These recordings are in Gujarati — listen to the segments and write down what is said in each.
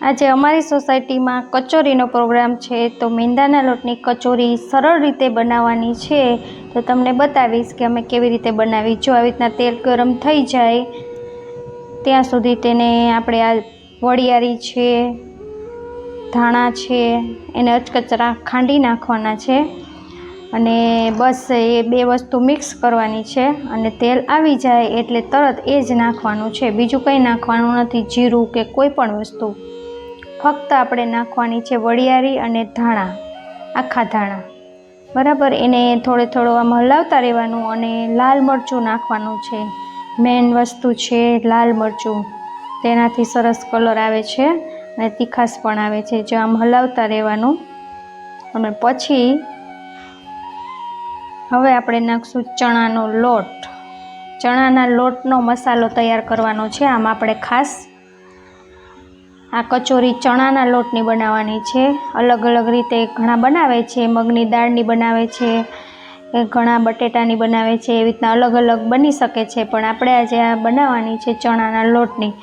આજે અમારી સોસાયટીમાં કચોરીનો પ્રોગ્રામ છે, તો મેંદાના લોટની કચોરી સરળ રીતે બનાવવાની છે. તો તમને બતાવીશ કે અમે કેવી રીતે બનાવી. જો આવી રીતના તેલ ગરમ થઈ જાય ત્યાં સુધી તેને આપણે આ વરિયાળી છે, ધાણા છે, એને અચકચરા ખાંડી નાખવાના છે અને બસ એ બે વસ્તુ મિક્સ કરવાની છે. અને તેલ આવી જાય એટલે તરત એ જ નાખવાનું છે, બીજું કંઈ નાખવાનું નથી, જીરું કે કોઈ પણ વસ્તુ. ફક્ત આપણે નાખવાની છે વરિયાળી અને ધાણા, આખા ધાણા. બરાબર, એને થોડો આમ હલાવતા રહેવાનું. અને લાલ મરચું નાખવાનું છે, મેઇન વસ્તુ છે લાલ મરચું. તેનાથી સરસ કલર આવે છે અને તીખાશ પણ આવે છે. જો આમ હલાવતા રહેવાનું. અને પછી હવે આપણે નાખશું ચણાનો લોટ. ચણાના લોટનો મસાલો તૈયાર કરવાનો છે. આમ આપણે ખાસ આ કચોરી ચણાના લોટની બનાવવાની છે. અલગ અલગ રીતે ઘણા બનાવે છે, મગની દાળની બનાવે છે, ઘણા બટેટાની બનાવે છે, એવી રીતના અલગ અલગ બની શકે છે. પણ આપણે આજે આ બનાવવાની છે ચણાના લોટની.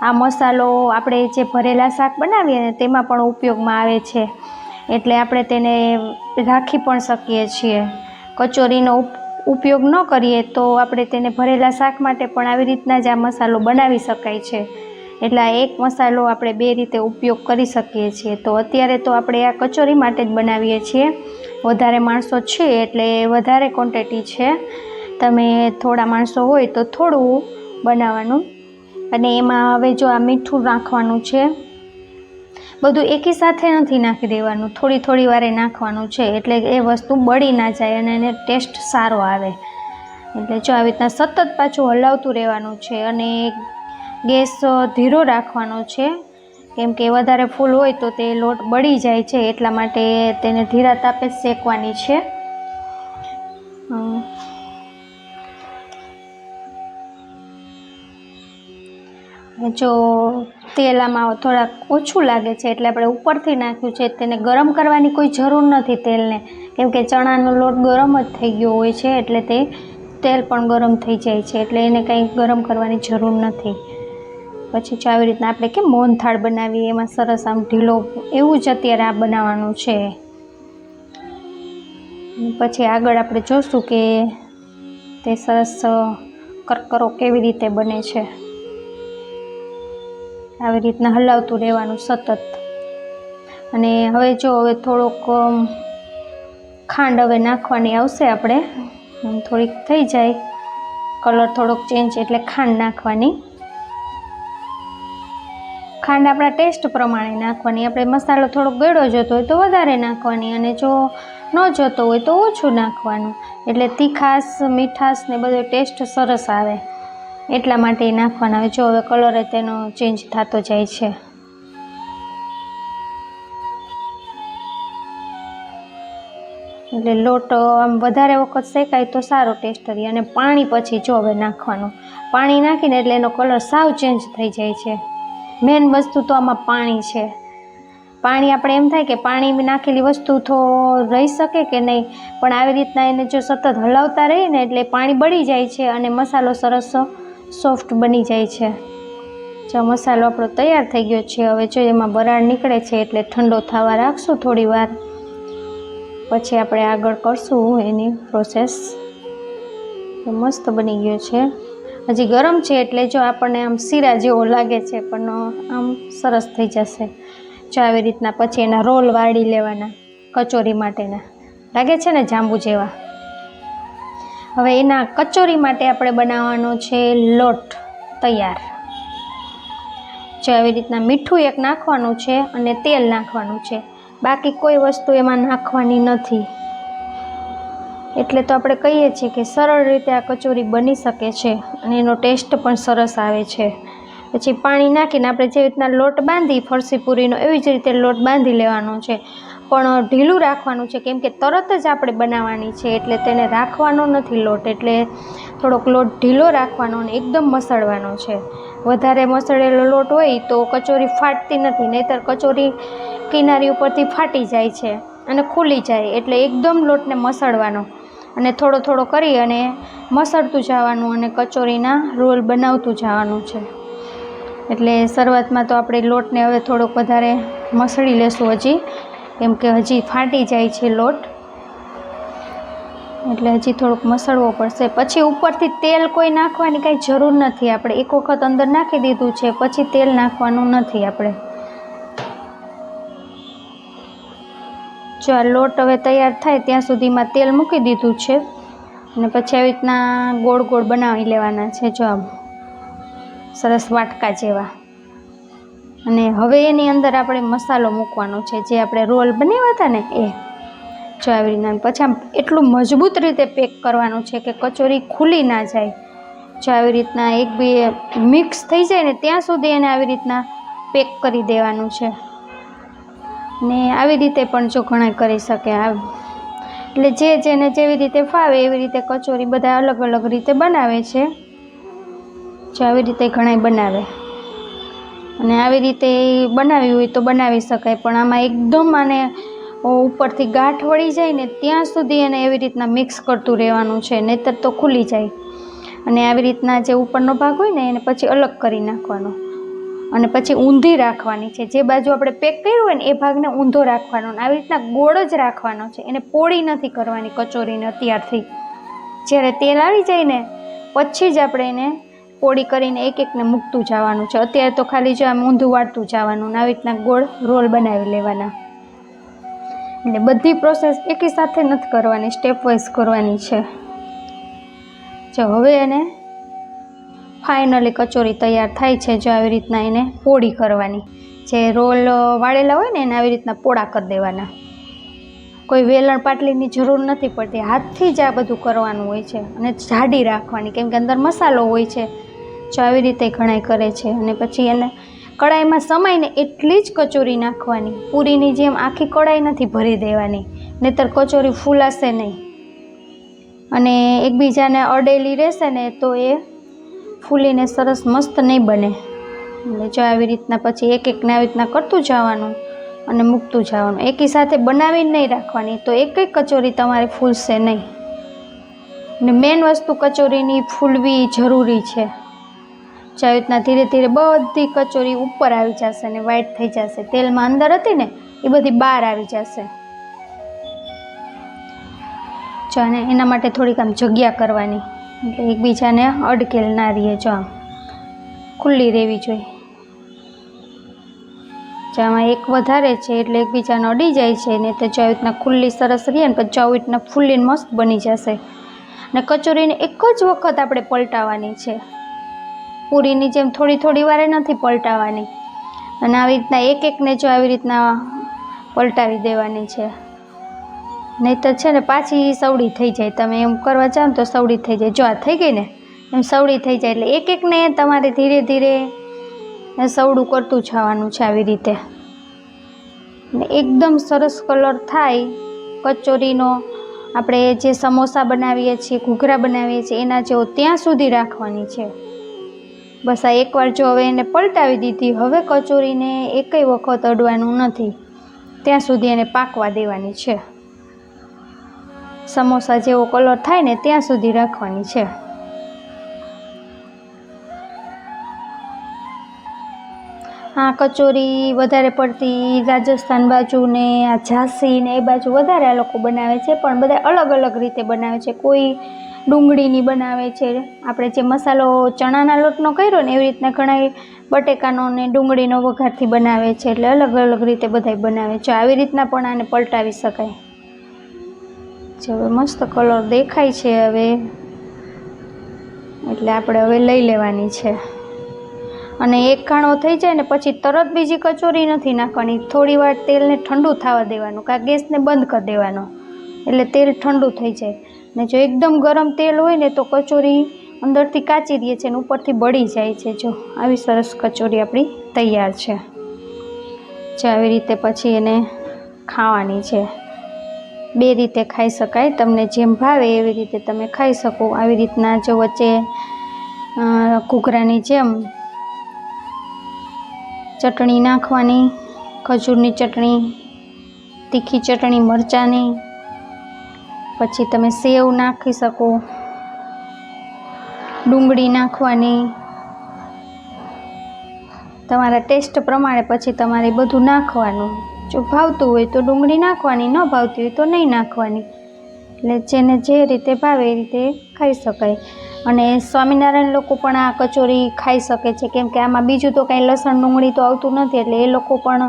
આ મસાલો આપણે જે ભરેલા શાક બનાવીએ ને તેમાં પણ ઉપયોગમાં આવે છે, એટલે આપણે તેને રાખી પણ શકીએ છીએ. કચોરીનો ઉપયોગ ન કરીએ તો આપણે તેને ભરેલા શાક માટે પણ આવી રીતના જ આ મસાલો બનાવી શકાય છે. એટલે આ એક મસાલો આપણે બે રીતે ઉપયોગ કરી શકીએ છીએ. તો અત્યારે તો આપણે આ કચોરી માટે જ બનાવીએ છીએ. વધારે માણસો છે એટલે વધારે ક્વોન્ટિટી છે. તમે થોડા માણસો હોય તો થોડું બનાવવાનું. અને એમાં હવે જો આ મીઠું નાખવાનું છે. બધું એકી સાથે નથી નાખી દેવાનું, થોડી વારે નાખવાનું છે, એટલે એ વસ્તુ બળી ના જાય અને એને ટેસ્ટ સારો આવે. એટલે જો આવી રીતના સતત પાછું હલાવતું રહેવાનું છે. અને ગેસ ધીરો રાખવાનો છે, કેમ કે વધારે ફૂલ હોય તો તે લોટ બળી જાય છે, એટલા માટે તેને ધીરા તાપે શેકવાની છે. જો તેલ આમાં થોડાક ઓછું લાગે છે એટલે આપણે ઉપરથી નાખ્યું છે. તેને ગરમ કરવાની કોઈ જરૂર નથી તેલને, કેમ કે ચણાનો લોટ ગરમ જ થઈ ગયો હોય છે, એટલે તે તેલ પણ ગરમ થઈ જાય છે, એટલે એને કંઈ ગરમ કરવાની જરૂર નથી. પછી જો આવી રીતના આપણે કેમ મોહનથાળ બનાવીએ એમાં સરસ આમ ઢીલો, એવું જ અત્યારે આ બનાવવાનું છે. પછી આગળ આપણે જોશું કે તે સરસ કરકરો કેવી રીતે બને છે. આવી રીતના હલાવતું રહેવાનું સતત. અને હવે થોડોક ખાંડ હવે નાખવાની આવશે. આપણે થોડીક થઈ જાય કલર થોડોક ચેન્જ એટલે ખાંડ નાખવાની. ખાંડ આપણા ટેસ્ટ પ્રમાણે નાખવાની. આપણે મસાલો થોડો ગળ્યો જોતો હોય તો વધારે નાખવાની, અને જો ન જોતો હોય તો ઓછું નાખવાનું. એટલે તીખાશ, મીઠાશ ને બધો ટેસ્ટ સરસ આવે, એટલા માટે નાખવાના. હવે જો હવે કલર તેનો ચેન્જ થતો જાય છે. એટલે લોટ આમ વધારે વખત શેકાય તો સારો ટેસ્ટ રહે. અને પાણી પછી જો હવે નાખવાનું. પાણી નાખીને એટલે એનો કલર સાવ ચેન્જ થઈ જાય છે. મેઇન વસ્તુ તો આમાં પાણી છે. પાણી આપણે એમ થાય કે પાણી નાખેલી વસ્તુ તો રહી શકે કે નહીં, પણ આવી રીતના એને જો સતત હલાવતા રહીએ ને એટલે પાણી બળી જાય છે અને મસાલો સરસ સોફ્ટ બની જાય છે. જો મસાલો આપણો તૈયાર થઈ ગયો છે. હવે જો એમાં બરાડ નીકળે છે એટલે ઠંડો થવા રાખશું થોડી વાર, પછી આપણે આગળ કરશું એની પ્રોસેસ. મસ્ત બની ગયો છે. હજી ગરમ છે એટલે જો આપણને આમ શીરા જેવો લાગે છે, પણ આમ સરસ થઈ જશે. જો આવી રીતના પછી એના રોલ વાળી લેવાના કચોરી માટેના, લાગે છે ને જાંબુ જેવા. હવે એના કચોરી માટે આપણે બનાવવાનો છે લોટ તૈયાર. જો આવી રીતના મીઠું એક નાખવાનું છે અને તેલ નાખવાનું છે, બાકી કોઈ વસ્તુ એમાં નાખવાની નથી. એટલે તો આપણે કહીએ છીએ કે સરળ રીતે આ કચોરી બની શકે છે અને એનો ટેસ્ટ પણ સરસ આવે છે. પછી પાણી નાખીને આપણે જે રીતના લોટ બાંધી ફરસી પૂરીનો, એવી જ રીતે લોટ બાંધી લેવાનો છે. પણ ઢીલું રાખવાનું છે, કેમ કે તરત જ આપણે બનાવવાની છે, એટલે તેને રાખવાનો નથી લોટ. એટલે થોડોક લોટ ઢીલો રાખવાનો અને એકદમ મસળવાનો છે. વધારે મસળેલો લોટ હોય તો કચોરી ફાટતી નથી, નહીંતર કચોરી કિનારી ઉપરથી ફાટી જાય છે અને ખુલી જાય. એટલે એકદમ લોટને મસળવાનો અને થોડો કરી અને મસળતું જવાનું અને કચોરીના રોલ બનાવતું જવાનું છે. એટલે શરૂઆતમાં તો આપણે લોટને હવે થોડોક વધારે મસળી લેશું હજી, કેમ કે હજી ફાટી જાય છે લોટ, એટલે હજી થોડુંક મસળવો પડશે. પછી ઉપરથી તેલ કોઈ નાખવાની કાંઈ જરૂર નથી, આપણે એક વખત અંદર નાખી દીધું છે પછી તેલ નાખવાનું નથી આપણે. જો આ લોટ હવે તૈયાર થાય ત્યાં સુધીમાં તેલ મૂકી દીધું છે અને પછી આવી રીતના ગોળ ગોળ બનાવી લેવાના છે, જો આમ સરસ વાટકા જેવા. અને હવે એની અંદર આપણે મસાલો મૂકવાનો છે, જે આપણે રોલ બનાવ્યા હતા ને એ, જો આવી રીતના. પછી આમ એટલું મજબૂત રીતે પેક કરવાનું છે કે કચોરી ખુલી ના જાય. જો આવી રીતના એક બે મિક્સ થઈ જાય ને ત્યાં સુધી એને આવી રીતના પેક કરી દેવાનું છે. ને આવી રીતે પણ જો ઘણા કરી શકે, એટલે જેને જેવી રીતે ફાવે એવી રીતે કચોરી બધા અલગ અલગ રીતે બનાવે છે. જો આવી રીતે ઘણા બનાવે, અને આવી રીતે બનાવી હોય તો બનાવી શકાય, પણ આમાં એકદમ આને ઉપરથી ગાંઠ વળી જાય ને ત્યાં સુધી એને એવી રીતના મિક્સ કરતું રહેવાનું છે, નહીંતર તો ખુલી જાય. અને આવી રીતના જે ઉપરનો ભાગ હોય ને એને પછી અલગ કરી નાખવાનો, અને પછી ઊંધી રાખવાની છે. જે બાજુ આપણે પેક કર્યું હોય ને એ ભાગને ઊંધો રાખવાનો, આવી રીતના ગોળ જ રાખવાનો છે, એને પોળી નથી કરવાની કચોરીને અત્યારથી. જ્યારે તેલ આવી જાય ને પછી જ આપણે એને પોળી કરીને એક એકને મૂકતું જવાનું છે. અત્યારે તો ખાલી જો આમ ઊંધું વાળતું જવાનું, આવી રીતના ગોળ રોલ બનાવી લેવાના. એટલે બધી પ્રોસેસ એકી સાથે નથી કરવાની, સ્ટેપ વાઇઝ કરવાની છે. જો હવે એને ફાઇનલી કચોરી તૈયાર થાય છે. જો આવી રીતના એને પોળી કરવાની, જે રોલ વાળેલા હોય ને એને આવી રીતના પોળા કરી દેવાના. કોઈ વેલણ પાટલીની જરૂર નથી પડતી, હાથથી જ આ બધું કરવાનું હોય છે. અને જાડી રાખવાની, કેમ કે અંદર મસાલો હોય છે. જો આવી રીતે ઘણાય કરે છે. અને પછી એને કડાઈમાં સમાઈને એટલી જ કચોરી નાખવાની, પૂરીની જેમ આખી કડાઈ નથી ભરી દેવાની, નહીંતર કચોરી ફૂલાશે નહીં અને એકબીજાને અડેલી રહેશે ને તો એ ફૂલીને સરસ મસ્ત નહીં બને. એટલે જો આવી રીતના પછી એક એકને આવી રીતના કરતું જવાનું અને મૂકતું જવાનું. એકી સાથે બનાવીને નહીં રાખવાની, તો એક કચોરી તમારે ફૂલશે નહીં. ને મેઇન વસ્તુ કચોરીની ફૂલવી જરૂરી છે. જો આવી રીતના ધીરે ધીરે બધી કચોરી ઉપર આવી જશે ને વ્હાઈટ થઈ જશે, તેલમાં અંદર હતી ને એ બધી બહાર આવી જશે. જો અને એના માટે થોડીક આમ જગ્યા કરવાની, એટલે એકબીજાને અડકેલ ના રહીએ. જો આમ ખુલ્લી રહેવી જોઈએ. જો આમાં એક વધારે છે એટલે એકબીજાને અડી જાય છે, ને તો જો આવી રીતના ખુલ્લી સરસ રહીએ ને પછી આવી રીતના ફૂલીને મસ્ત બની જશે. ને કચોરીને એક જ વખત આપણે પલટાવવાની છે, પૂરીની જેમ થોડી થોડી વારે નથી પલટાવવાની. અને આવી રીતના એક એકને જો આવી રીતના પલટાવી દેવાની છે, નહીં તો છે ને પાછી સવડી થઈ જાય. તમે એમ કરવા જાઓ ને તો સવડી થઈ જાય. જો આ થઈ ગઈ ને એમ સવડી થઈ જાય, એટલે એક એકને તમારે ધીરે ધીરે સવડું કરતું જવાનું છે આવી રીતે. ને એકદમ સરસ કલર થાય કચોરીનો. આપણે જે સમોસા બનાવીએ છીએ, ઘૂઘરા બનાવીએ છીએ એના જેવો ત્યાં સુધી રાખવાની છે. બસ આ એકવાર જો હવે એને પલટાવી દીધી, હવે કચોરીને એકેય વખત અડવાનું નથી, ત્યાં સુધી એને પાકવા દેવાની છે. સમોસા જેવો કલર થાય ને ત્યાં સુધી રાખવાની છે. આ કચોરી વધારે પડતી રાજસ્થાન બાજુ ને આ ઝાંસી ને એ બાજુ વધારે આ લોકો બનાવે છે, પણ બધા અલગ અલગ રીતે બનાવે છે. કોઈ ડુંગળીની બનાવે છે, આપણે જે મસાલો ચણાના લોટનો કર્યો ને એવી રીતના ઘણા બટેકાનો ને ડુંગળીનો વઘારથી બનાવે છે. એટલે અલગ અલગ રીતે બધાય બનાવે છે. આવી રીતના પણ આને પલટાવી શકાય. હવે મસ્ત કલર દેખાય છે હવે, એટલે આપણે હવે લઈ લેવાની છે. અને એક ઘાણો થઈ જાય ને પછી તરત બીજી કચોરી નથી નાખવાની, થોડી વાર તેલને ઠંડુ થવા દેવાનું, કાં ગેસને બંધ કરી દેવાનો, એટલે તેલ ઠંડુ થઈ જાય. ને જો એકદમ ગરમ તેલ હોય ને તો કચોરી અંદરથી કાચી રહે છે અને ઉપરથી બળી જાય છે. જો આવી સરસ કચોરી આપણી તૈયાર છે. જે આવી રીતે પછી એને ખાવાની છે. બે રીતે ખાઈ શકાય, તમને જેમ ભાવે એવી રીતે તમે ખાઈ શકો. આવી રીતના જો વચ્ચે ઘૂઘરાની જેમ ચટણી નાખવાની, ખજૂરની ચટણી, તીખી ચટણી મરચાંની, પછી તમે સેવ નાખી શકો, ડુંગળી નાખવાની, તમારા ટેસ્ટ પ્રમાણે પછી તમારે બધું નાખવાનું. જો ભાવતું હોય તો ડુંગળી નાખવાની, ન ભાવતી હોય તો નહીં નાખવાની. એટલે જેને જે રીતે ભાવે એ રીતે ખાઈ શકાય. અને સ્વામિનારાયણ લોકો પણ આ કચોરી ખાઈ શકે છે, કેમ કે આમાં બીજું તો કાંઈ લસણ ડુંગળી તો આવતું નથી, એટલે એ લોકો પણ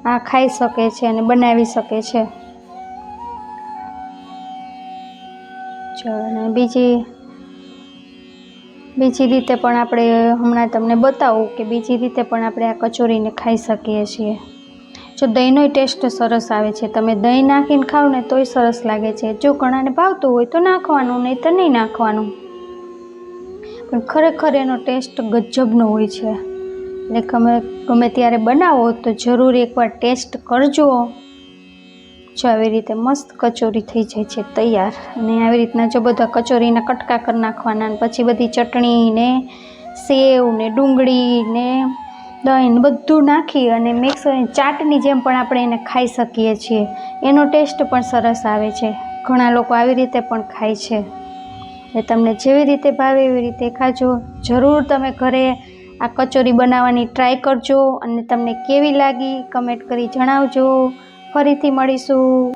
આ ખાઈ શકે છે અને બનાવી શકે છે. અને બીજી રીતે પણ આપણે હમણાં તમને બતાવું કે બીજી રીતે પણ આપણે આ કચોરીને ખાઈ શકીએ છીએ. જો દહીંનો ટેસ્ટ સરસ આવે છે, તમે દહીં નાખીને ખાઓ ને તોય સરસ લાગે છે. જો ઘણાને ભાવતું હોય તો નાખવાનું, નહીં તો નહીં નાખવાનું. પણ ખરેખર એનો ટેસ્ટ ગજબનો હોય છે. એટલે ગમે ત્યારે બનાવો તો જરૂર એકવાર ટેસ્ટ કરજો. જો આવી રીતે મસ્ત કચોરી થઈ જાય છે તૈયાર. અને આવી રીતના જો બધા કચોરીના કટકા કરી નાખવાના, પછી બધી ચટણી ને સેવ ને ડુંગળી ને દહીં બધું નાખી અને મિક્સ ચાટની જેમ પણ આપણે એને ખાઈ શકીએ છીએ. એનો ટેસ્ટ પણ સરસ આવે છે. ઘણા લોકો આવી રીતે પણ ખાય છે. એટલે તમને જેવી રીતે ભાવે એવી રીતે ખાજો. જરૂર તમે ઘરે આ કચોરી બનાવવાની ટ્રાય કરજો અને તમને કેવી લાગી કમેન્ટ કરી જણાવજો. ફરીથી મળીશું.